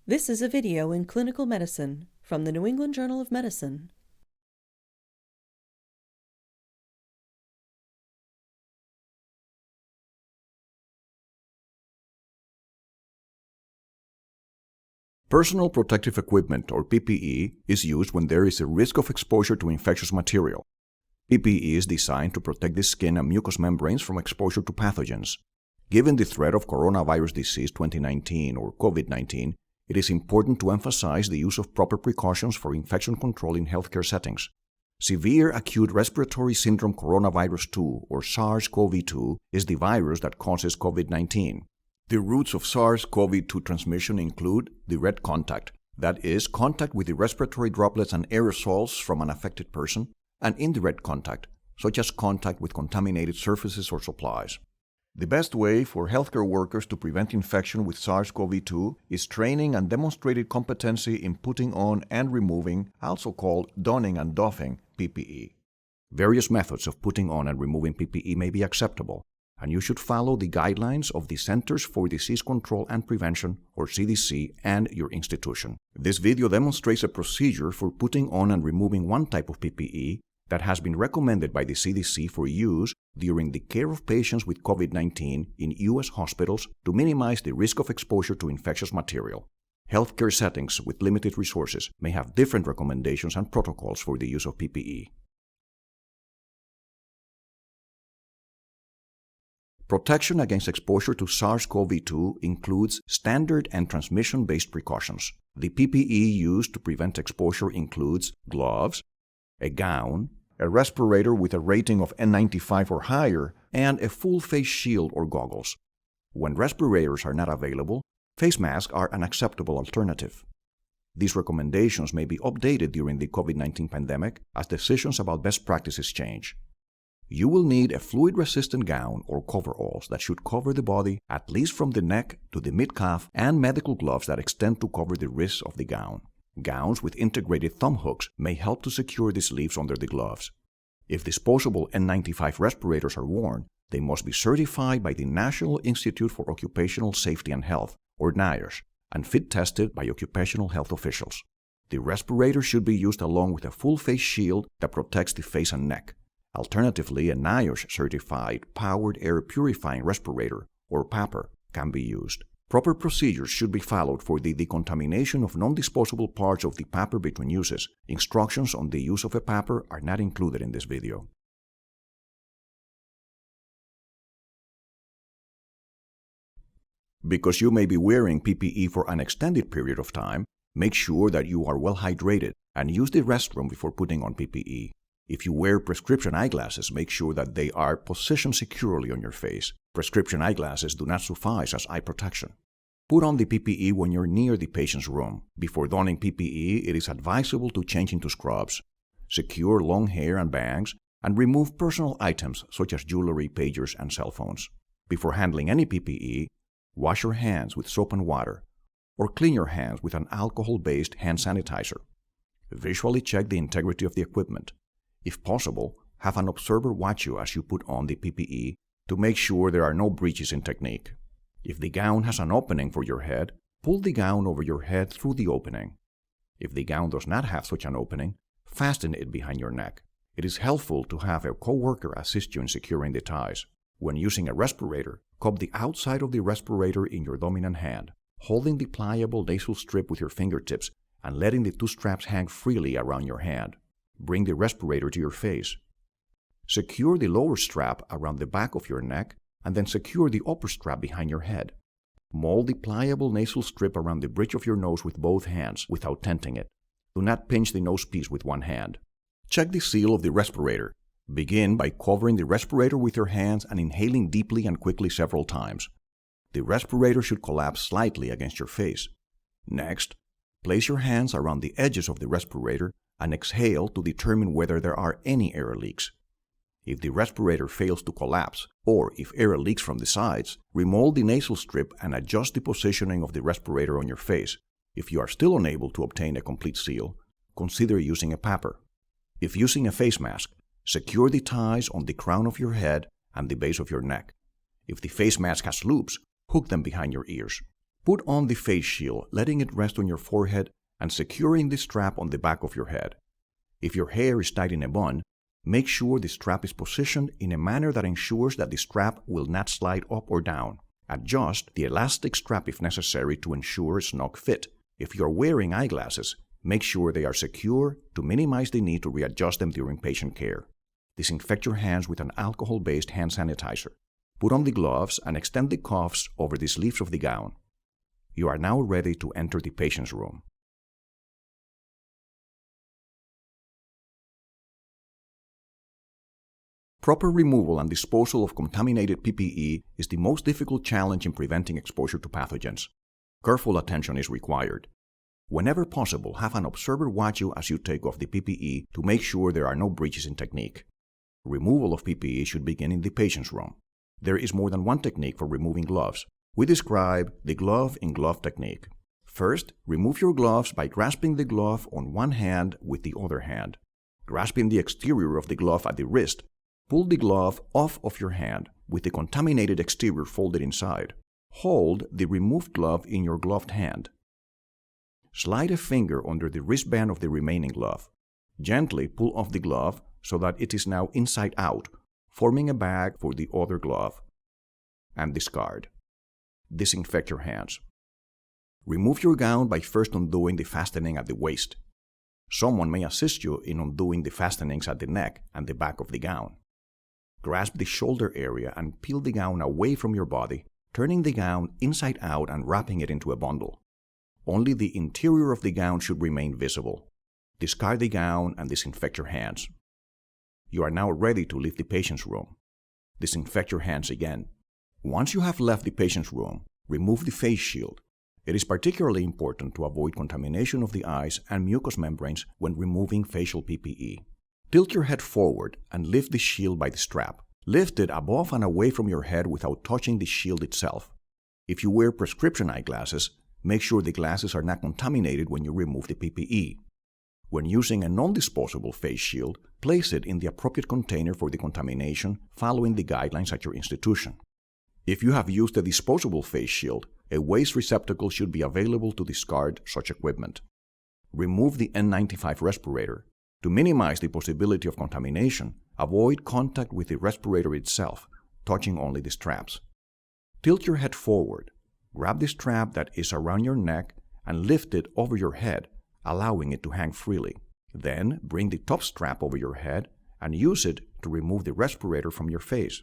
This is a video in clinical medicine from the New England Journal of Medicine. Personal protective equipment, or PPE, is used when there is a risk of exposure to infectious material. PPE is designed to protect the skin and mucous membranes from exposure to pathogens. Given the threat of coronavirus disease 2019 or COVID-19, it is important to emphasize the use of proper precautions for infection control in healthcare settings. Severe acute respiratory syndrome coronavirus 2, or SARS-CoV-2, is the virus that causes COVID-19. The routes of SARS-CoV-2 transmission include direct contact, that is, contact with the respiratory droplets and aerosols from an affected person, and indirect contact, such as contact with contaminated surfaces or supplies. The best way for healthcare workers to prevent infection with SARS-CoV-2 is training and demonstrated competency in putting on and removing, also called donning and doffing, PPE. Various methods of putting on and removing PPE may be acceptable, and you should follow the guidelines of the Centers for Disease Control and Prevention, or CDC, and your institution. This video demonstrates a procedure for putting on and removing one type of PPE that has been recommended by the CDC for use during the care of patients with COVID-19 in U.S. hospitals to minimize the risk of exposure to infectious material. Healthcare settings with limited resources may have different recommendations and protocols for the use of PPE. Protection against exposure to SARS-CoV-2 includes standard and transmission-based precautions. The PPE used to prevent exposure includes gloves, a gown, a respirator with a rating of N95 or higher, and a full face shield or goggles. When respirators are not available, face masks are an acceptable alternative. These recommendations may be updated during the COVID-19 pandemic as decisions about best practices change. You will need a fluid-resistant gown or coveralls that should cover the body at least from the neck to the mid-calf, and medical gloves that extend to cover the wrists of the gown. Gowns with integrated thumb hooks may help to secure the sleeves under the gloves. If disposable N95 respirators are worn, they must be certified by the National Institute for Occupational Safety and Health, or NIOSH, and fit-tested by occupational health officials. The respirator should be used along with a full face shield that protects the face and neck. Alternatively, a NIOSH-certified powered air purifying respirator, or PAPR, can be used. Proper procedures should be followed for the decontamination of non-disposable parts of the PAPR between uses. Instructions on the use of a PAPR are not included in this video. Because you may be wearing PPE for an extended period of time, make sure that you are well hydrated and use the restroom before putting on PPE. If you wear prescription eyeglasses, make sure that they are positioned securely on your face. Prescription eyeglasses do not suffice as eye protection. Put on the PPE when you're near the patient's room. Before donning PPE, it is advisable to change into scrubs, secure long hair and bangs, and remove personal items such as jewelry, pagers, and cell phones. Before handling any PPE, wash your hands with soap and water, or clean your hands with an alcohol-based hand sanitizer. Visually check the integrity of the equipment. If possible, have an observer watch you as you put on the PPE to make sure there are no breaches in technique. If the gown has an opening for your head, pull the gown over your head through the opening. If the gown does not have such an opening, fasten it behind your neck. It is helpful to have a coworker assist you in securing the ties. When using a respirator, cup the outside of the respirator in your dominant hand, holding the pliable nasal strip with your fingertips and letting the two straps hang freely around your hand. Bring the respirator to your face. Secure the lower strap around the back of your neck and then secure the upper strap behind your head. Mold the pliable nasal strip around the bridge of your nose with both hands without tenting it. Do not pinch the nose piece with one hand. Check the seal of the respirator. Begin by covering the respirator with your hands and inhaling deeply and quickly several times. The respirator should collapse slightly against your face. Next, place your hands around the edges of the respirator and exhale to determine whether there are any air leaks. If the respirator fails to collapse, or if air leaks from the sides, remold the nasal strip and adjust the positioning of the respirator on your face. If you are still unable to obtain a complete seal, consider using a PAPR. If using a face mask, secure the ties on the crown of your head and the base of your neck. If the face mask has loops, hook them behind your ears. Put on the face shield, letting it rest on your forehead and securing the strap on the back of your head. If your hair is tied in a bun, make sure the strap is positioned in a manner that ensures that the strap will not slide up or down. Adjust the elastic strap if necessary to ensure a snug fit. If you are wearing eyeglasses, make sure they are secure to minimize the need to readjust them during patient care. Disinfect your hands with an alcohol-based hand sanitizer. Put on the gloves and extend the cuffs over the sleeves of the gown. You are now ready to enter the patient's room. Proper removal and disposal of contaminated PPE is the most difficult challenge in preventing exposure to pathogens. Careful attention is required. Whenever possible, have an observer watch you as you take off the PPE to make sure there are no breaches in technique. Removal of PPE should begin in the patient's room. There is more than one technique for removing gloves. We describe the glove-in-glove technique. First, remove your gloves by grasping the glove on one hand with the other hand. Grasping the exterior of the glove at the wrist, pull the glove off of your hand with the contaminated exterior folded inside. Hold the removed glove in your gloved hand. Slide a finger under the wristband of the remaining glove. Gently pull off the glove so that it is now inside out, forming a bag for the other glove. And discard. Disinfect your hands. Remove your gown by first undoing the fastening at the waist. Someone may assist you in undoing the fastenings at the neck and the back of the gown. Grasp the shoulder area and peel the gown away from your body, turning the gown inside out and wrapping it into a bundle. Only the interior of the gown should remain visible. Discard the gown and disinfect your hands. You are now ready to leave the patient's room. Disinfect your hands again. Once you have left the patient's room, remove the face shield. It is particularly important to avoid contamination of the eyes and mucous membranes when removing facial PPE. Tilt your head forward and lift the shield by the strap. Lift it above and away from your head without touching the shield itself. If you wear prescription eyeglasses, make sure the glasses are not contaminated when you remove the PPE. When using a non-disposable face shield, place it in the appropriate container for the contamination following the guidelines at your institution. If you have used a disposable face shield, a waste receptacle should be available to discard such equipment. Remove the N95 respirator. To minimize the possibility of contamination, avoid contact with the respirator itself, touching only the straps. Tilt your head forward. Grab the strap that is around your neck and lift it over your head, allowing it to hang freely. Then bring the top strap over your head and use it to remove the respirator from your face.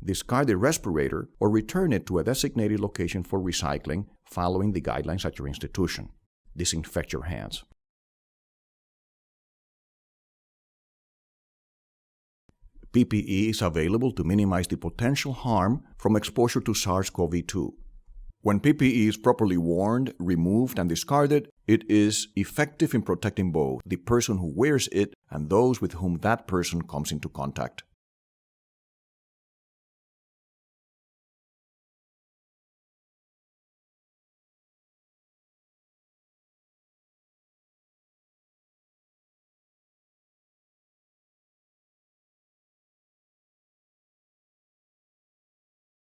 Discard the respirator or return it to a designated location for recycling following the guidelines at your institution. Disinfect your hands. PPE is available to minimize the potential harm from exposure to SARS-CoV-2. When PPE is properly worn, removed, and discarded, it is effective in protecting both the person who wears it and those with whom that person comes into contact.